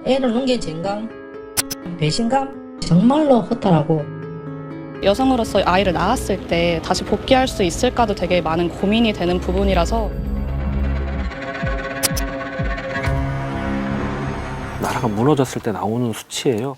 애를 낳은 게 죄인감, 배신감, 정말로 허탈하고. 여성으로서 아이를 낳았을 때 다시 복귀할 수 있을까도 되게 많은 고민이 되는 부분이라서 나라가 무너졌을 때 나오는 수치예요.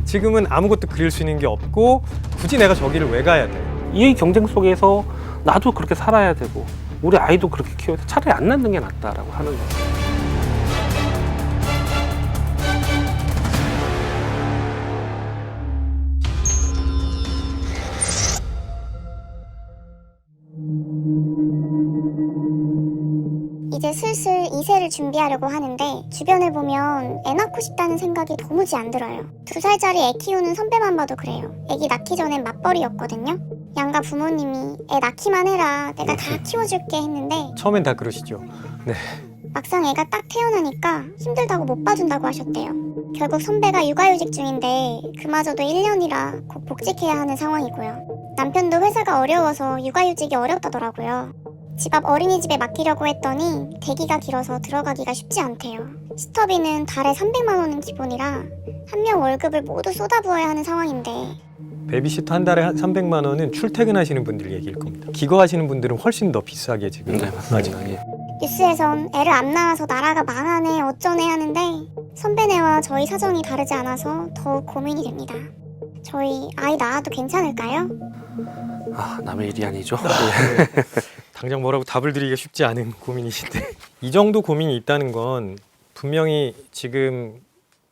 지금은 아무것도 그릴 수 있는 게 없고 굳이 내가 저기를 왜 가야 돼? 이 경쟁 속에서 나도 그렇게 살아야 되고 우리 아이도 그렇게 키워야 돼. 차라리 안 낳는 게 낫다라고 하는 거예요. 이제 슬슬 2세를 준비하려고 하는데 주변을 보면 애 낳고 싶다는 생각이 도무지 안 들어요. 2살짜리 애 키우는 선배만 봐도 그래요. 애기 낳기 전엔 맞벌이였거든요. 양가 부모님이 애 낳기만 해라, 내가 다 키워줄게 했는데 처음엔 다 그러시죠. 네. 막상 애가 딱 태어나니까 힘들다고 못 봐준다고 하셨대요. 결국 선배가 육아휴직 중인데 그마저도 1년이라 곧 복직해야 하는 상황이고요. 남편도 회사가 어려워서 육아휴직이 어렵다더라고요. 집 앞 어린이집에 맡기려고 했더니 대기가 길어서 들어가기가 쉽지 않대요. 스터비는 달에 300만 원은 기본이라 한 명 월급을 모두 쏟아부어야 하는 상황인데 베이비시터 한 달에 300만 원은 출퇴근하시는 분들 얘기일 겁니다. 기거하시는 분들은 훨씬 더 비싸게 지금. 네, 맞습니다. 예. 뉴스에선 애를 안 낳아서 나라가 망하네 어쩌네 하는데 선배네와 저희 사정이 다르지 않아서 더욱 고민이 됩니다. 저희 아이 낳아도 괜찮을까요? 아, 남의 일이 아니죠. 당장 뭐라고 답을 드리기가 쉽지 않은 고민이신데 이 정도 고민이 있다는 건 분명히 지금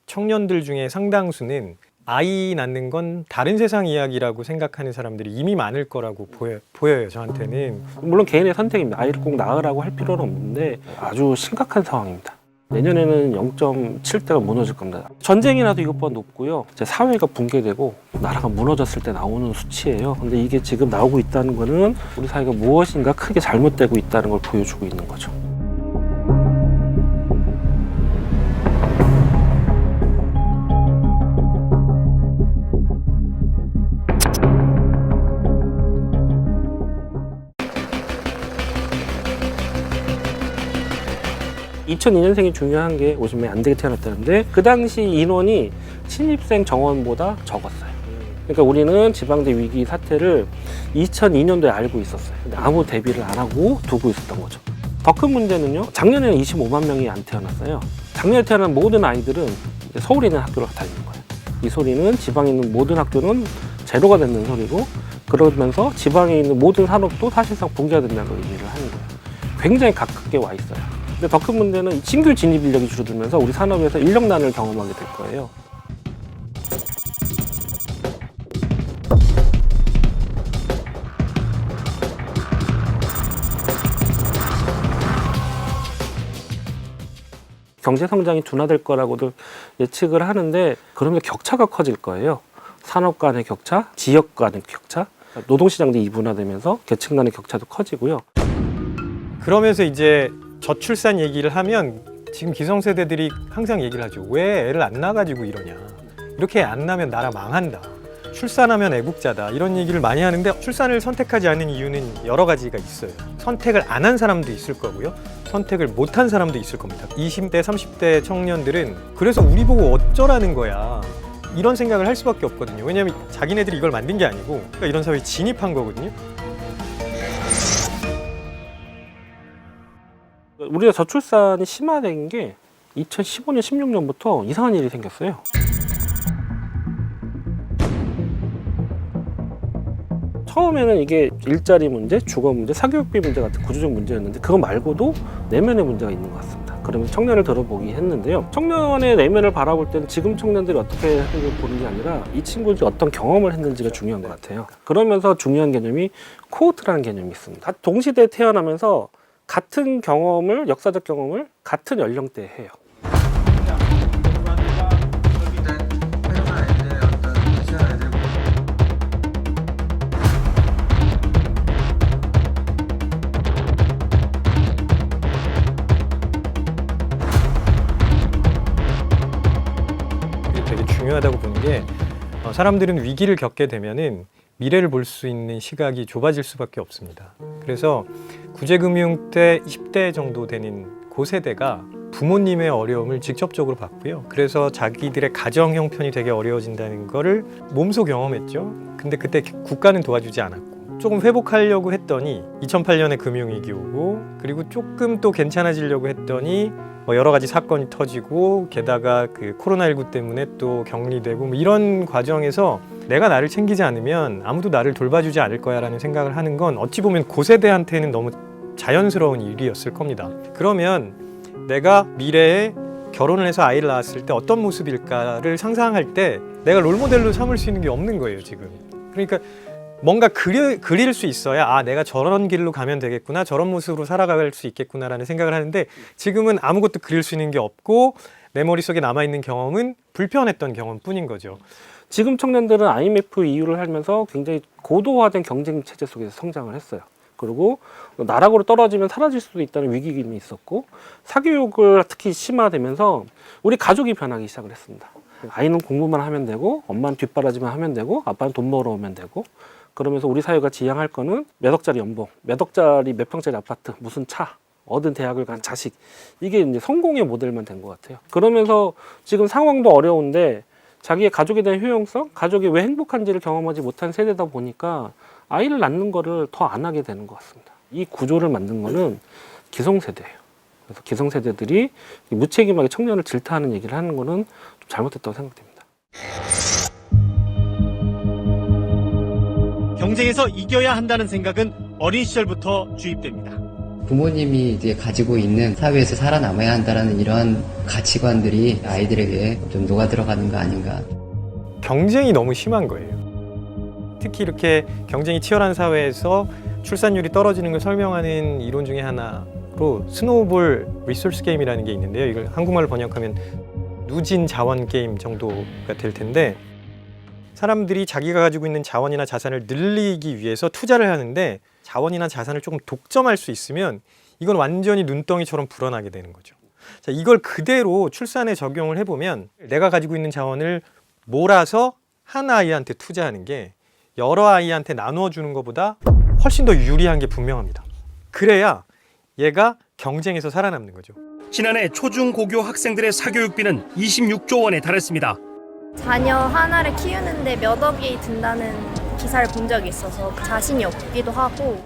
청년들 중에 상당수는 아이 낳는 건 다른 세상 이야기라고 생각하는 사람들이 이미 많을 거라고 보여요 저한테는. 물론 개인의 선택입니다. 아이를 꼭 낳으라고 할 필요는 없는데 아주 심각한 상황입니다. 내년에는 0.7대가 무너질 겁니다. 전쟁이 나도 이것보다 높고요. 이제 사회가 붕괴되고 나라가 무너졌을 때 나오는 수치예요. 근데 이게 지금 나오고 있다는 거는 우리 사회가 무엇인가 크게 잘못되고 있다는 걸 보여주고 있는 거죠. (2002년생이) 중요한 게 50명이 안 되게 태어났다는데 그 당시 인원이 신입생 정원보다 적었어요. 그러니까 우리는 지방대 위기 사태를 2002년도에 알고 있었어요. 근데 아무 대비를 안 하고 두고 있었던 거죠. 더 큰 문제는요. 작년에는 25만 명이 안 태어났어요. 작년에 태어난 모든 아이들은 이제 서울에 있는 학교로 다니는 거예요. 이 소리는 지방에 있는 모든 학교는 제로가 된다는 소리고 그러면서 지방에 있는 모든 산업도 사실상 붕괴가 된다는 의미를 하는 거예요. 굉장히 가깝게 와 있어요. 근데 더 큰 문제는 신규 진입 인력이 줄어들면서 우리 산업에서 인력난을 경험하게 될 거예요. 경제 성장이 둔화될 거라고도 예측을 하는데 그러면 격차가 커질 거예요. 산업 간의 격차, 지역 간의 격차, 노동시장도 이분화되면서 계층 간의 격차도 커지고요. 그러면서 이제 저출산 얘기를 하면 지금 기성세대들이 항상 얘기를 하죠. 왜 애를 안 낳아가지고 이러냐. 이렇게 안 낳으면 나라 망한다. 출산하면 애국자다. 이런 얘기를 많이 하는데 출산을 선택하지 않는 이유는 여러 가지가 있어요. 선택을 안 한 사람도 있을 거고요. 선택을 못 한 사람도 있을 겁니다. 20대, 30대 청년들은 그래서 우리 보고 어쩌라는 거야. 이런 생각을 할 수밖에 없거든요. 왜냐하면 자기네들이 이걸 만든 게 아니고 그러니까 이런 사회에 진입한 거거든요. 우리가 저출산이 심화된 게 2015년, 16년부터 이상한 일이 생겼어요. 처음에는 이게 일자리 문제, 주거 문제, 사교육비 문제 같은 구조적 문제였는데 그거 말고도 내면의 문제가 있는 것 같습니다. 그러면 청년을 들어보기 했는데요. 청년의 내면을 바라볼 때는 지금 청년들이 어떻게 하는지 보는 게 아니라 이 친구들이 어떤 경험을 했는지가 중요한 것 같아요. 그러면서 중요한 개념이 코호트라는 개념이 있습니다. 동시대에 태어나면서 같은 경험을, 역사적 경험을 같은 연령대에 해요. 이게 되게 중요하다고 보는 게 사람들은 위기를 겪게 되면은 미래를 볼 수 있는 시각이 좁아질 수밖에 없습니다. 그래서 구제금융 때 10대 정도 되는 그 세대가 부모님의 어려움을 직접적으로 봤고요. 그래서 자기들의 가정 형편이 되게 어려워진다는 거를 몸소 경험했죠. 근데 그때 국가는 도와주지 않았고 조금 회복하려고 했더니 2008년에 금융위기 오고 그리고 조금 또 괜찮아지려고 했더니 뭐 여러 가지 사건이 터지고 게다가 그 코로나19 때문에 또 격리되고 뭐 이런 과정에서 내가 나를 챙기지 않으면 아무도 나를 돌봐주지 않을 거야 라는 생각을 하는 건 어찌 보면 그 세대한테는 너무 자연스러운 일이었을 겁니다. 그러면 내가 미래에 결혼을 해서 아이를 낳았을 때 어떤 모습일까를 상상할 때 내가 롤모델로 삼을 수 있는 게 없는 거예요, 지금. 그러니까 뭔가 그릴 수 있어야 아 내가 저런 길로 가면 되겠구나, 저런 모습으로 살아갈 수 있겠구나라는 생각을 하는데 지금은 아무것도 그릴 수 있는 게 없고 내 머릿속에 남아있는 경험은 불편했던 경험뿐인 거죠. 지금 청년들은 IMF 이후를 하면서 굉장히 고도화된 경쟁 체제 속에서 성장을 했어요. 그리고 나락으로 떨어지면 사라질 수도 있다는 위기감이 있었고 사교육을 특히 심화되면서 우리 가족이 변하기 시작을 했습니다. 아이는 공부만 하면 되고 엄마는 뒷바라지만 하면 되고 아빠는 돈 벌어오면 되고 그러면서 우리 사회가 지향할 거는 몇 억짜리 연봉, 몇 억짜리 몇 평짜리 아파트, 무슨 차, 얻은 대학을 간 자식, 이게 이제 성공의 모델만 된 것 같아요. 그러면서 지금 상황도 어려운데 자기의 가족에 대한 효용성, 가족이 왜 행복한지를 경험하지 못한 세대다 보니까 아이를 낳는 거를 더 안 하게 되는 것 같습니다. 이 구조를 만든 거는 기성세대예요. 그래서 기성세대들이 무책임하게 청년을 질타하는 얘기를 하는 거는 좀 잘못됐다고 생각됩니다. 경쟁에서 이겨야 한다는 생각은 어린 시절부터 주입됩니다. 부모님이 이제 가지고 있는 사회에서 살아남아야 한다는 이러한 가치관들이 아이들에게 좀 녹아들어가는 거 아닌가. 경쟁이 너무 심한 거예요. 특히 이렇게 경쟁이 치열한 사회에서 출산율이 떨어지는 걸 설명하는 이론 중에 하나로 스노우볼 리소스 게임이라는 게 있는데요. 이걸 한국말로 번역하면 누진 자원 게임 정도가 될 텐데 사람들이 자기가 가지고 있는 자원이나 자산을 늘리기 위해서 투자를 하는데 자원이나 자산을 조금 독점할 수 있으면 이건 완전히 눈덩이처럼 불어나게 되는 거죠. 자, 이걸 그대로 출산에 적용을 해보면 내가 가지고 있는 자원을 몰아서 한 아이한테 투자하는 게 여러 아이한테 나누어주는 것보다 훨씬 더 유리한 게 분명합니다. 그래야 얘가 경쟁에서 살아남는 거죠. 지난해 초중고교 학생들의 사교육비는 26조 원에 달했습니다. 자녀 하나를 키우는데 몇 억이 든다는 기사를 본 적이 있어서 자신이 없기도 하고.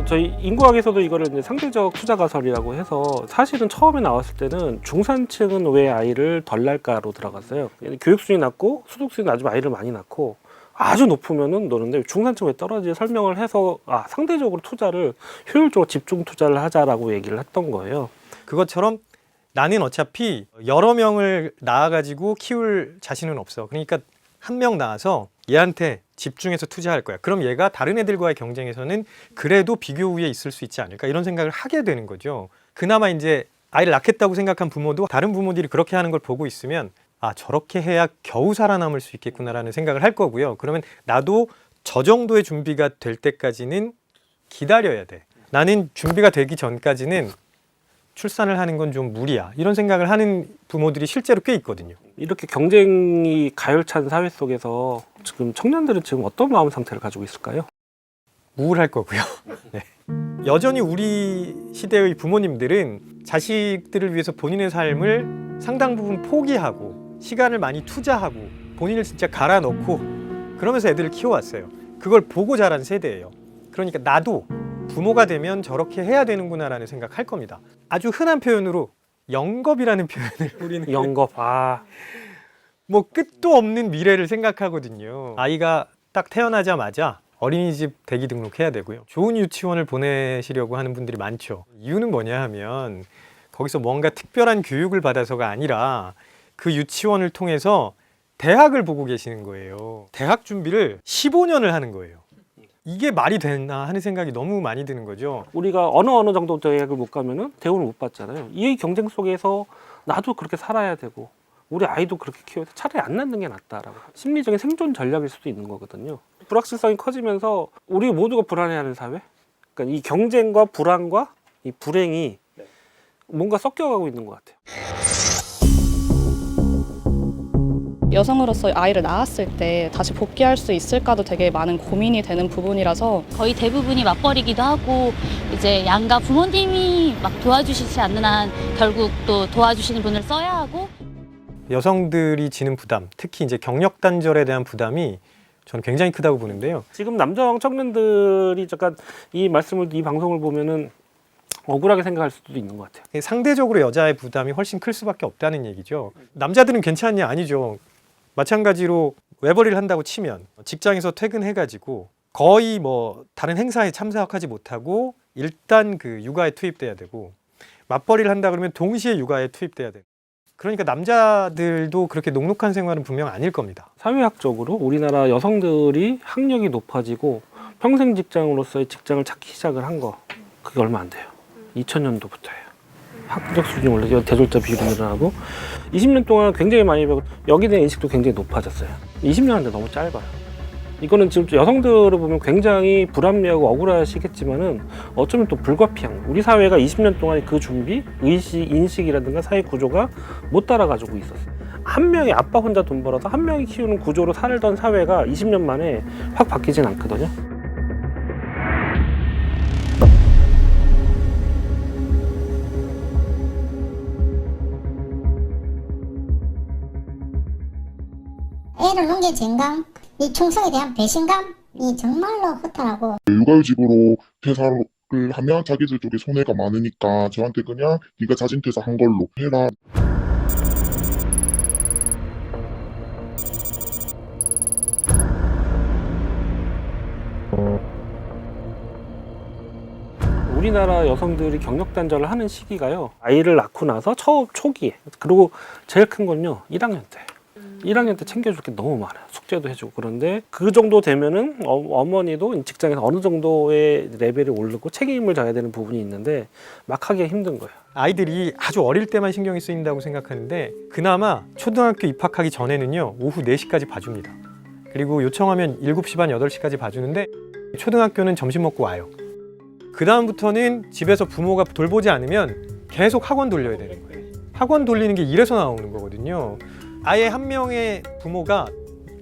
저희 인구학에서도 이거를 이제 상대적 투자 가설이라고 해서 사실은 처음에 나왔을 때는 중산층은 왜 아이를 덜 낳을까로 들어갔어요. 교육 수준이 낮고 소득 수준이 낮으면 아이를 많이 낳고 아주 높으면은 노는데 중산층 왜 떨어지지 설명을 해서 상대적으로 투자를 효율적으로 집중 투자를 하자라고 얘기를 했던 거예요. 그것처럼 나는 어차피 여러 명을 낳아가지고 키울 자신은 없어. 그러니까 한 명 낳아서 얘한테 집중해서 투자할 거야. 그럼 얘가 다른 애들과의 경쟁에서는 그래도 비교 우위에 있을 수 있지 않을까 이런 생각을 하게 되는 거죠. 그나마 이제 아이를 낳겠다고 생각한 부모도 다른 부모들이 그렇게 하는 걸 보고 있으면 아 저렇게 해야 겨우 살아남을 수 있겠구나라는 생각을 할 거고요. 그러면 나도 저 정도의 준비가 될 때까지는 기다려야 돼. 나는 준비가 되기 전까지는 출산을 하는 건 좀 무리야. 이런 생각을 하는 부모들이 실제로 꽤 있거든요. 이렇게 경쟁이 가열찬 사회 속에서 지금 청년들은 지금 어떤 마음 상태를 가지고 있을까요? 우울할 거고요. 네. 여전히 우리 시대의 부모님들은 자식들을 위해서 본인의 삶을 상당 부분 포기하고 시간을 많이 투자하고 본인을 진짜 갈아 넣고 그러면서 애들을 키워왔어요. 그걸 보고 자란 세대예요. 그러니까 나도 부모가 되면 저렇게 해야 되는구나라는 생각할 겁니다. 아주 흔한 표현으로 영겁이라는 표현을 우리는 영겁. 뭐 끝도 없는 미래를 생각하거든요. 아이가 딱 태어나자마자 어린이집 대기 등록해야 되고요. 좋은 유치원을 보내시려고 하는 분들이 많죠. 이유는 뭐냐 하면 거기서 뭔가 특별한 교육을 받아서가 아니라 그 유치원을 통해서 대학을 보고 계시는 거예요. 대학 준비를 15년을 하는 거예요. 이게 말이 되나 하는 생각이 너무 많이 드는 거죠. 우리가 어느 정도 대학을 못 가면은 대우를 못 받잖아요. 이 경쟁 속에서 나도 그렇게 살아야 되고 우리 아이도 그렇게 키워서 차라리 안 낳는 게 낫다라고 심리적인 생존 전략일 수도 있는 거거든요. 불확실성이 커지면서 우리 모두가 불안해하는 사회. 그러니까 이 경쟁과 불안과 이 불행이 뭔가 섞여가고 있는 것 같아요. 여성으로서 아이를 낳았을 때 다시 복귀할 수 있을까도 되게 많은 고민이 되는 부분이라서 거의 대부분이 맞벌이기도 하고 이제 양가 부모님이 막 도와주시지 않는 한 결국 또 도와주시는 분을 써야 하고 여성들이 지는 부담, 특히 이제 경력 단절에 대한 부담이 저는 굉장히 크다고 보는데요. 지금 남자왕 청년들이 잠깐 이 방송을 보면은 억울하게 생각할 수도 있는 것 같아요. 상대적으로 여자의 부담이 훨씬 클 수밖에 없다는 얘기죠. 남자들은 괜찮냐? 아니죠. 마찬가지로 외벌이를 한다고 치면 직장에서 퇴근해가지고 거의 뭐 다른 행사에 참석하지 못하고 일단 그 육아에 투입돼야 되고, 맞벌이를 한다 그러면 동시에 육아에 투입돼야 되고, 그러니까 남자들도 그렇게 녹록한 생활은 분명 아닐 겁니다. 사회학적으로 우리나라 여성들이 학력이 높아지고 평생 직장으로서의 직장을 찾기 시작을 한 거, 그게 얼마 안 돼요. 2000년도부터예요. 학력 수준이 원래 대졸자 비율이 늘어나고 20년 동안 굉장히 많이 배우고 여기에 대한 인식도 굉장히 높아졌어요. 20년인데 너무 짧아요. 이거는 지금 여성들을 보면 굉장히 불합리하고 억울하시겠지만은 어쩌면 또 불가피한, 우리 사회가 20년 동안 그 준비, 의식, 인식이라든가 사회 구조가 못 따라가지고 있었어요. 한 명이 아빠 혼자 돈 벌어서 한 명이 키우는 구조로 살던 사회가 20년 만에 확 바뀌진 않거든요. 애를 놓은 게 죄인감? 이 충성에 대한 배신감이 정말로 허탈하고, 육아휴직으로 퇴사를 하면 자기들 쪽에 손해가 많으니까 저한테 그냥 네가 자진 퇴사한 걸로 해라. 우리나라 여성들이 경력 단절을 하는 시기가요, 아이를 낳고 나서 초기에, 그리고 제일 큰 건요 1학년 때. 1학년 때 챙겨줄 게 너무 많아요. 숙제도 해주고. 그런데 그 정도 되면은 어머니도 직장에서 어느 정도의 레벨이 오르고 책임을 져야 되는 부분이 있는데 막 하기가 힘든 거예요. 아이들이 아주 어릴 때만 신경이 쓰인다고 생각하는데 그나마 초등학교 입학하기 전에는요 오후 4시까지 봐줍니다. 그리고 요청하면 7시 반, 8시까지 봐주는데 초등학교는 점심 먹고 와요. 그 다음부터는 집에서 부모가 돌보지 않으면 계속 학원 돌려야 되는 거예요. 학원 돌리는 게 이래서 나오는 거거든요. 아예 한 명의 부모가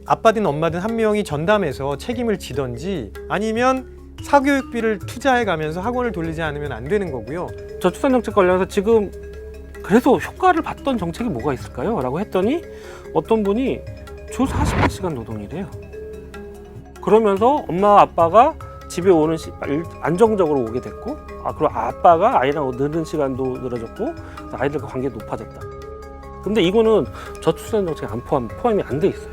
아빠든 엄마든 한 명이 전담해서 책임을 지던지 아니면 사교육비를 투자해 가면서 학원을 돌리지 않으면 안 되는 거고요. 저출산 정책 관련해서 지금 그래서 효과를 봤던 정책이 뭐가 있을까요? 라고 했더니 어떤 분이 주 48시간 노동이래요. 그러면서 엄마 아빠가 집에 오는 안정적으로 오게 됐고, 그리고 아빠가 아이랑 느는 시간도 늘어졌고 아이들과 관계가 높아졌다. 근데 이거는 저출산 정책에 포함이 안 돼 있어요.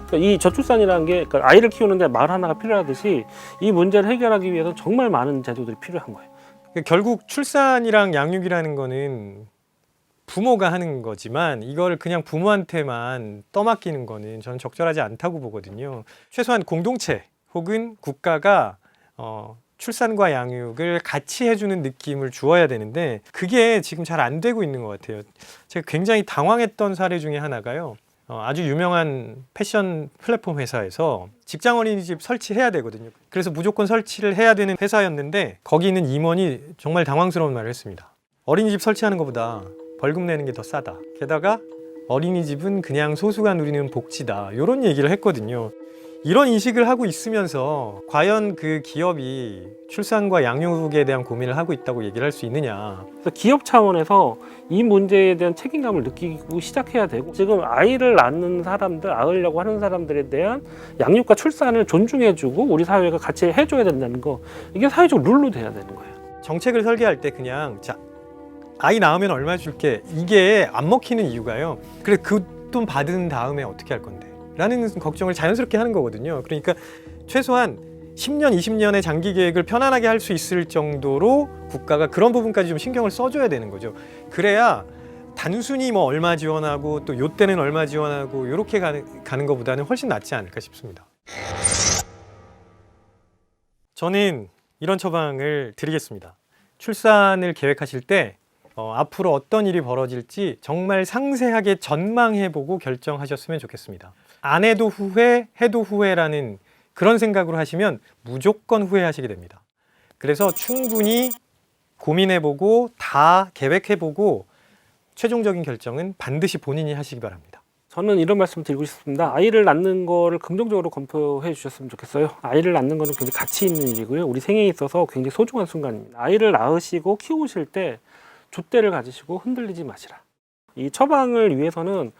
그러니까 이 저출산이라는 게, 그러니까 아이를 키우는데 말 하나가 필요하듯이 이 문제를 해결하기 위해서는 정말 많은 제도들이 필요한 거예요. 결국 출산이랑 양육이라는 거는 부모가 하는 거지만 이걸 그냥 부모한테만 떠맡기는 거는 저는 적절하지 않다고 보거든요. 최소한 공동체 혹은 국가가 출산과 양육을 같이 해주는 느낌을 주어야 되는데 그게 지금 잘 안 되고 있는 것 같아요. 제가 굉장히 당황했던 사례 중에 하나가요. 아주 유명한 패션 플랫폼 회사에서 직장 어린이집 설치해야 되거든요. 그래서 무조건 설치를 해야 되는 회사였는데 거기 있는 임원이 정말 당황스러운 말을 했습니다. 어린이집 설치하는 것보다 벌금 내는 게 더 싸다. 게다가 어린이집은 그냥 소수가 누리는 복지다. 이런 얘기를 했거든요. 이런 인식을 하고 있으면서 과연 그 기업이 출산과 양육에 대한 고민을 하고 있다고 얘기를 할 수 있느냐. 그래서 기업 차원에서 이 문제에 대한 책임감을 느끼고 시작해야 되고, 지금 아이를 낳는 사람들, 낳으려고 하는 사람들에 대한 양육과 출산을 존중해주고 우리 사회가 같이 해줘야 된다는 거, 이게 사회적 룰로 돼야 되는 거예요. 정책을 설계할 때 그냥 자, 아이 낳으면 얼마 줄게, 이게 안 먹히는 이유가요. 그래 그 돈 받은 다음에 어떻게 할 건데? 라는 걱정을 자연스럽게 하는 거거든요. 그러니까 최소한 10년, 20년의 장기 계획을 편안하게 할 수 있을 정도로 국가가 그런 부분까지 좀 신경을 써줘야 되는 거죠. 그래야 단순히 뭐 얼마 지원하고 또 요때는 얼마 지원하고 이렇게 가는 것보다는 훨씬 낫지 않을까 싶습니다. 저는 이런 처방을 드리겠습니다. 출산을 계획하실 때 앞으로 어떤 일이 벌어질지 정말 상세하게 전망해보고 결정하셨으면 좋겠습니다. 안 해도 후회, 해도 후회라는 그런 생각으로 하시면 무조건 후회하시게 됩니다. 그래서 충분히 고민해보고 다 계획해보고 최종적인 결정은 반드시 본인이 하시기 바랍니다. 저는 이런 말씀 드리고 싶습니다. 아이를 낳는 거를 긍정적으로 검토해 주셨으면 좋겠어요. 아이를 낳는 거는 굉장히 가치 있는 일이고요. 우리 생애에 있어서 굉장히 소중한 순간입니다. 아이를 낳으시고 키우실 때 줏대를 가지시고 흔들리지 마시라. 이 처방을 위해서는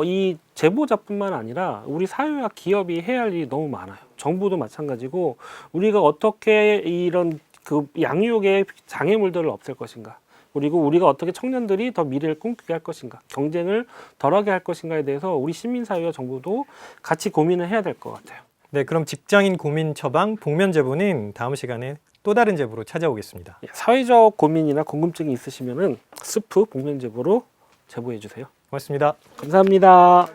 이 제보자뿐만 아니라 우리 사회와 기업이 해야 할 일이 너무 많아요. 정부도 마찬가지고 우리가 어떻게 이런 그 양육의 장애물들을 없앨 것인가, 그리고 우리가 어떻게 청년들이 더 미래를 꿈꾸게 할 것인가, 경쟁을 덜하게 할 것인가에 대해서 우리 시민사회와 정부도 같이 고민을 해야 될 것 같아요. 네, 그럼 직장인 고민 처방 복면 제보는 다음 시간에 또 다른 제보로 찾아오겠습니다. 사회적 고민이나 궁금증이 있으시면은 스프 복면 제보로 제보해 주세요. 고맙습니다. 감사합니다.